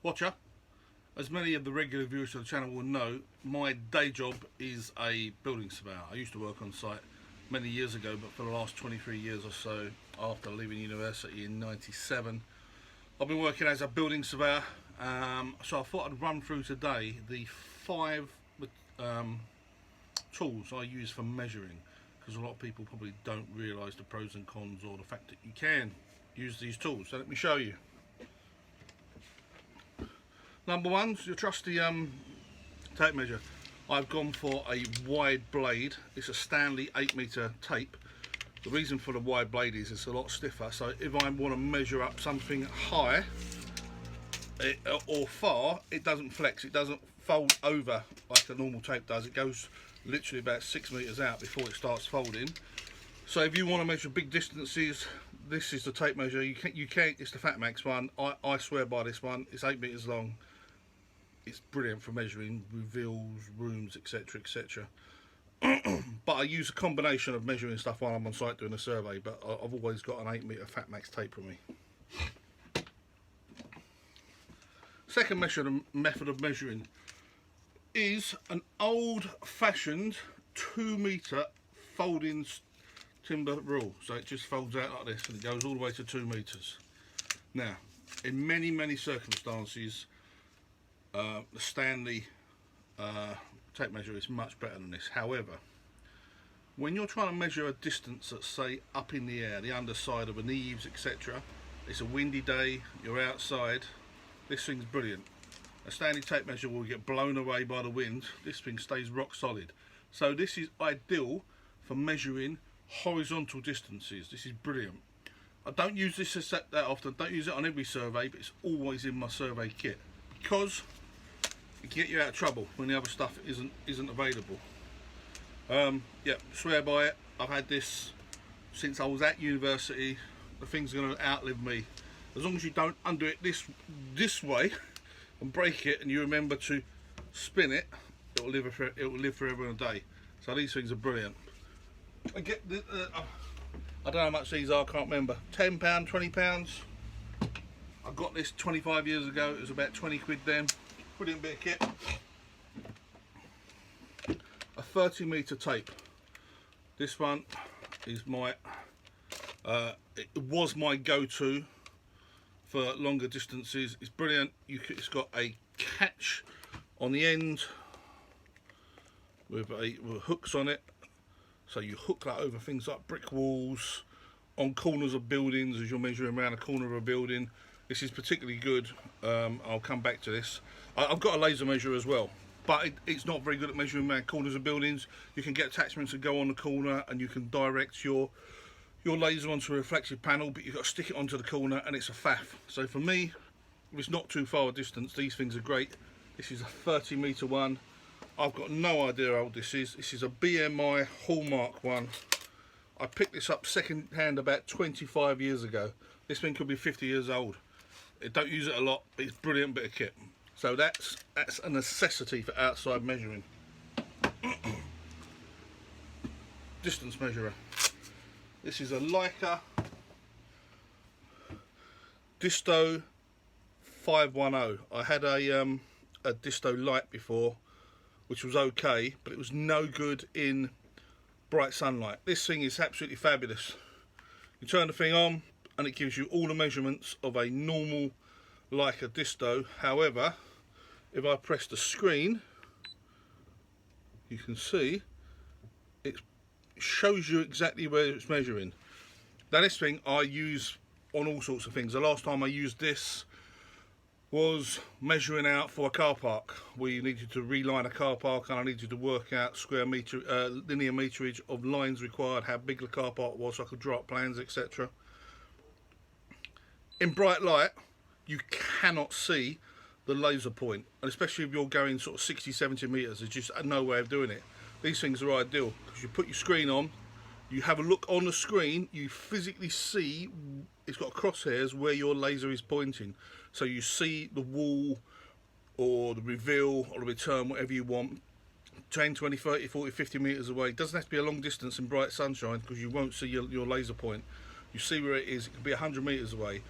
watcher. As many of the regular viewers of the channel will know, my day job is a building surveyor. I used to work on site many years ago, but for the last 23 years or so, after leaving university in '97, I've been working as a building surveyor. So I thought I'd run through today the 5 tools I use for measuring, because a lot of people probably don't realise the pros and cons, or the fact that you can use these tools. So let me show you. Number one is your trusty tape measure. I've gone for a wide blade. It's a Stanley 8-meter tape. The reason for the wide blade is it's a lot stiffer, so if I want to measure up something high or far, it doesn't flex, it doesn't fold over like a normal tape does. It goes literally about 6 meters out before it starts folding. So if you want to measure big distances, this is the tape measure. You can't, it's the Fatmax one. I swear by this one. It's 8 meters long. It's brilliant for measuring reveals, rooms, etc, etc. But I use a combination of measuring stuff while I'm on site doing a survey, but I've always got an 8-meter Fatmax tape with me. Second method of measuring is an old-fashioned 2-meter folding timber rule. So it just folds out like this and it goes all the way to 2 meters. Now, in many circumstances, the Stanley tape measure is much better than this. However, when you're trying to measure a distance that's, say, up in the air, the underside of an eaves, etc., it's a windy day, you're outside, this thing's brilliant. A Stanley tape measure will get blown away by the wind. This thing stays rock solid. So this is ideal for measuring horizontal distances. This is brilliant. I don't use this that often, don't use it on every survey, but it's always in my survey kit, because it can get you out of trouble when the other stuff isn't available. Yeah, swear by it. I've had this since I was at university. The thing's going to outlive me. As long as you don't undo it this way and break it, and you remember to spin it, it will live forever and a day. So these things are brilliant. I get I don't know how much these are, I can't remember. £10, £20. I got this 25 years ago. It was about 20 quid then. Brilliant bit of kit. A 30-meter tape. This one is my it was my go-to for longer distances. It's brilliant. It's got a catch on the end with hooks on it, so you hook that over things like brick walls, on corners of buildings as you're measuring around a corner of a building. This is particularly good. I'll come back to this. I've got a laser measure as well, but it's not very good at measuring around corners of buildings. You can get attachments that go on the corner, and you can direct your laser onto a reflective panel, but you've got to stick it onto the corner, and it's a faff. So for me, if it's not too far a distance, these things are great. This is a 30-meter one. I've got no idea how old this is. This is a BMI Hallmark one. I picked this up second hand about 25 years ago. This thing could be 50 years old. I don't use it a lot, but it's a brilliant bit of kit. So that's a necessity for outside measuring. Distance measurer. This is a Leica Disto 510. I had a Disto Lite before, which was okay, but it was no good in bright sunlight. This thing is absolutely fabulous. You turn the thing on and it gives you all the measurements of a normal Leica Disto. However, if I press the screen, you can see it shows you exactly where it's measuring. Now this thing I use on all sorts of things. The last time I used this was measuring out for a car park. We needed to reline a car park, and I needed to work out square meter, linear meterage of lines required, how big the car park was, so I could draw up plans, etc. In bright light, you cannot see the laser point, and especially if you're going sort of 60-70 meters, there's just no way of doing it. These things are ideal because you put your screen on, you have a look on the screen, you physically see it's got crosshairs where your laser is pointing, so you see the wall or the reveal or the return, whatever you want, 10, 20, 30, 40, 50 meters away. It doesn't have to be a long distance in bright sunshine, because you won't see your laser point. You see where it is. It can be 100 meters away.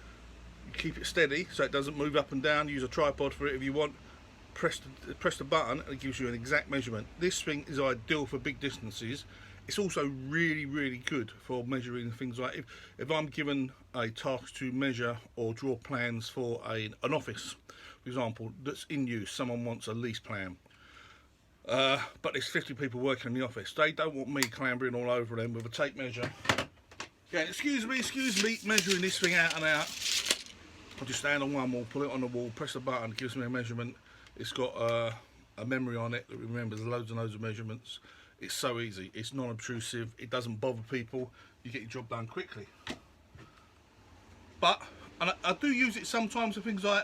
You keep it steady so it doesn't move up and down. Use a tripod for it if you want. Press the button and it gives you an exact measurement. This thing is ideal for big distances. It's also really good for measuring things like if I'm given a task to measure or draw plans for an office, for example, that's in use. Someone wants a lease plan, but there's 50 people working in the office. They don't want me clambering all over them with a tape measure. Yeah, excuse me, measuring this thing out and out. I just stand on one wall, pull it on the wall, press the button, it gives me a measurement. It's got a memory on it that remembers loads and loads of measurements. It's so easy, it's non-obtrusive, it doesn't bother people, you get your job done quickly. But, and I do use it sometimes for things like,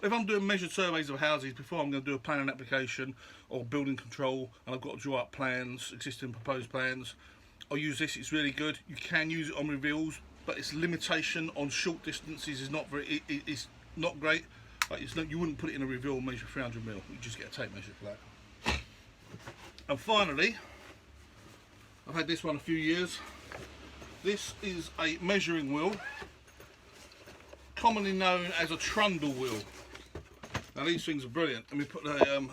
if I'm doing measured surveys of houses before I'm going to do a planning application or building control and I've got to draw up plans, existing proposed plans, I'll use this. It's really good. You can use it on reveals, but its limitation on short distances is not very, it's not great. Like it's not, you wouldn't put it in a reveal and measure 300mm, you just get a tape measure for that. And finally, I've had this one a few years. This is a measuring wheel, commonly known as a trundle wheel. Now these things are brilliant. Let me put the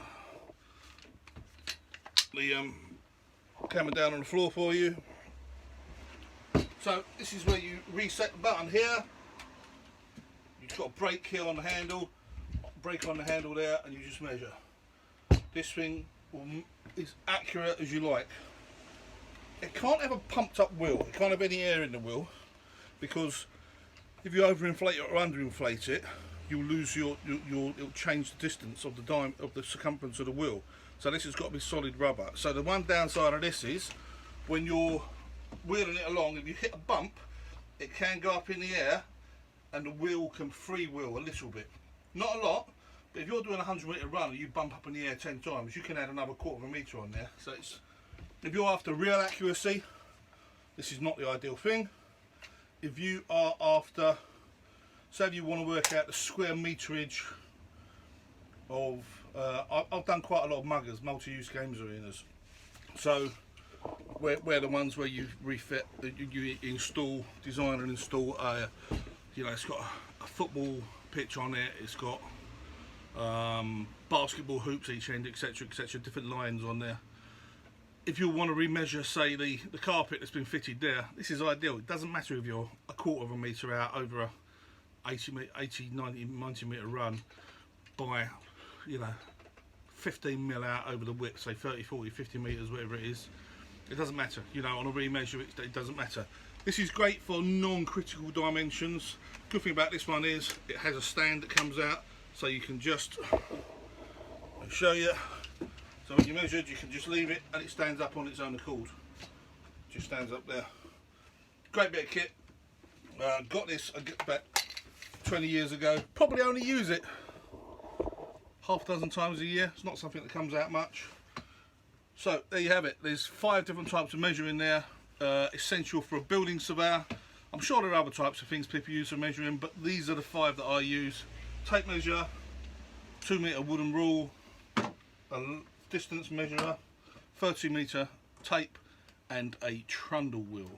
camera down on the floor for you. So this is where you reset the button here. You've got a brake here on the handle, brake on the handle there, and you just measure. This thing is accurate as you like. It can't have a pumped up wheel, it can't have any air in the wheel, because if you overinflate it or underinflate it, you'll lose it'll change the distance of the circumference of the wheel. So this has got to be solid rubber. So the one downside of this is when you're wheeling it along, if you hit a bump, it can go up in the air and the wheel can freewheel a little bit. Not a lot, but if you're doing a 100-metre run and you bump up in the air 10 times, you can add another 1/4 metre on there. So it's, if you're after real accuracy, this is not the ideal thing. If you are after, say if you want to work out the square meterage of, I've done quite a lot of muggers, multi-use games arenas. So we're the ones where you refit, you install, design and install a, you know, it's got a football pitch on it, it's got basketball hoops each end, etc, different lines on there. If you want to remeasure, say, the carpet that's been fitted there, this is ideal. It doesn't matter if you're a 1/4 metre out over a 90 metre run by, you know, 15mm out over the width, say 30, 40, 50 metres, whatever it is. It doesn't matter, you know, on a remeasure it doesn't matter. This is great for non-critical dimensions. Good thing about this one is it has a stand that comes out, so you can just, I'll show you. So when you measured, you can just leave it and it stands up on its own accord. Just stands up there. Great bit of kit. Got this about 20 years ago. Probably only use it half a dozen times a year. It's not something that comes out much. So there you have it. There's 5 different types of measuring there. Essential for a building surveyor. I'm sure there are other types of things people use for measuring, but these are the 5 that I use. Tape measure, 2-metre wooden rule, a distance measurer, 30-metre tape, and a trundle wheel.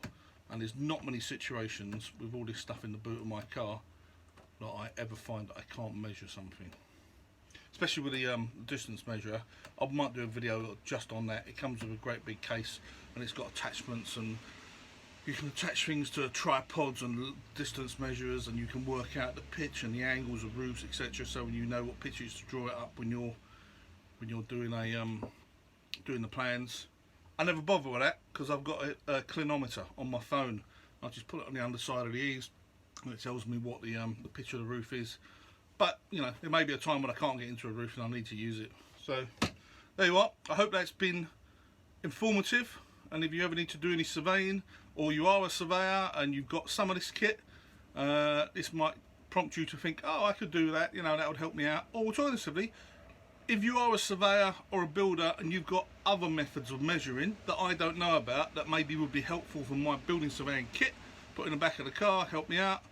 And there's not many situations with all this stuff in the boot of my car that I ever find that I can't measure something. Especially with the distance measurer. I might do a video just on that. It comes with a great big case and it's got attachments, and you can attach things to tripods and distance measurers, and you can work out the pitch and the angles of roofs, etc. So when you know what pitches to draw it up when you're doing doing the plans. I never bother with that because I've got a clinometer on my phone. I just put it on the underside of the eaves and it tells me what the pitch of the roof is. But you know, there may be a time when I can't get into a roof and I need to use it. So there you are. I hope that's been informative, and if you ever need to do any surveying, or you are a surveyor and you've got some of this kit, this might prompt you to think, oh, I could do that, you know, that would help me out. Or alternatively, if you are a surveyor or a builder and you've got other methods of measuring that I don't know about that maybe would be helpful for my building surveying kit, put in the back of the car, help me out,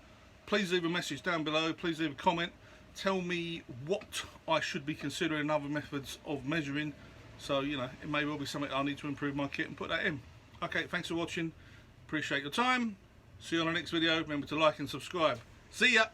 please leave a message down below, please leave a comment, tell me what I should be considering other methods of measuring, so you know, it may well be something I need to improve my kit and put that in. Okay, thanks for watching, appreciate your time, see you on the next video, remember to like and subscribe, see ya!